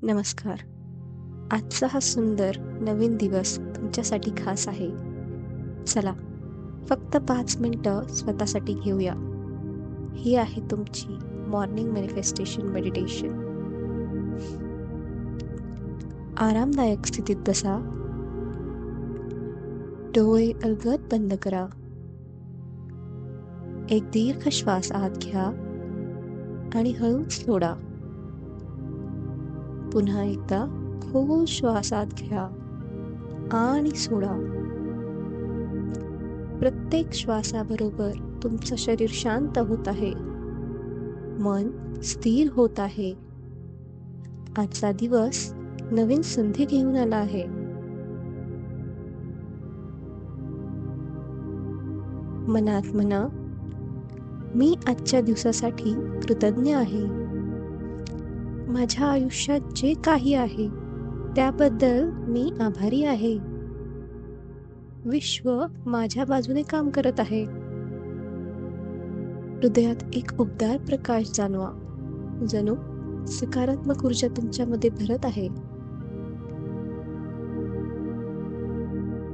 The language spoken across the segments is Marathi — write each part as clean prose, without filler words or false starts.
नमस्कार. आजचा हा सुंदर नवीन दिवस तुमच्यासाठी खास आहे. चला, फक्त 5 मिनिटं स्वतःसाठी घेऊया. ही आहे तुमची मॉर्निंग मॅनिफेस्टेशन मेडिटेशन. आरामदायक स्थितीत बसा. डोळे अलगद बंद करा. एक दीर्घ श्वास आत घ्या आणि हळूच सोडा. पुन्हा एकदा खोल श्वास आत घ्या आणि सोडा. प्रत्येक श्वासाबरोबर तुमचं शरीर शांत होत आहे, मन स्थिर होत आहे. आजचा दिवस नवीन संधी घेऊन आला आहे. मनात म्हणा, मी आजच्या दिवसासाठी कृतज्ञ आहे. माझ्या आयुष्यात जे काही आहे त्याबद्दल मी आभारी आहे. विश्व माझ्या बाजूने काम करत आहे. हृदयात एक उबदार प्रकाश जाणवा, जणू सकारात्मक ऊर्जा तुमच्यामध्ये भरत आहे.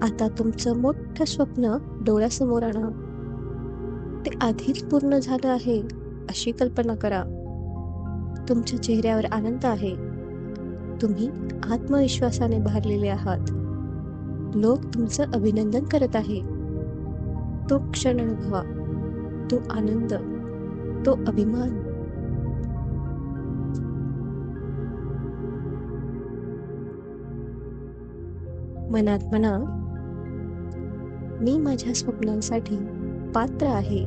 आता तुमचं मोठं स्वप्न डोळ्यासमोर आणा. ते आधीच पूर्ण झालं आहे अशी कल्पना करा. तुमच्या चेहऱ्यावर आनंद आहे. तुम्ही आत्मविश्वासाने भरलेले आहात. लोक तुमचं अभिनंदन करत आहे. तो क्षण अनुभवा, तो आनंद, तो अभिमान. मनात म्हणा, मी माझ्या स्वप्नांसाठी पात्र आहे.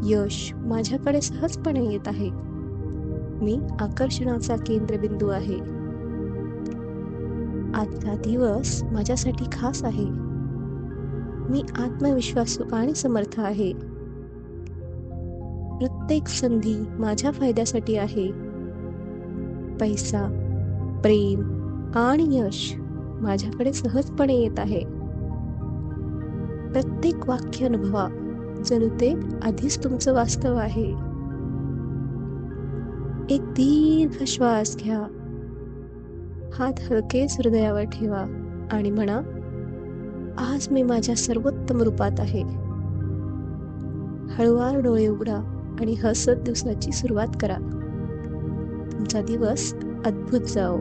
यश माझ्याकडे सहजपणे येत आहे. मी आकर्षणाचा केंद्रबिंदू आहे. आजचा दिवस माझ्यासाठी खास आहे. मी आत्मविश्वासू आणि समर्थ आहे. प्रत्येक संधी माझ्या फायद्यासाठी आहे. पैसा, प्रेम आणि यश माझ्याकडे सहजपणे येत आहे. प्रत्येक वाक्य अनुभवा, जणू ते आधीच तुमचं वास्तव आहे. एक दीर्घ श्वास घ्या. हात हलकेच हृदयावर ठेवा आणि म्हणा, आज मी माझ्या सर्वोत्तम रूपात आहे. हळूवार डोळे उघडा आणि हसत दिवसाची सुरुवात करा. तुमचा दिवस अद्भुत जाओ.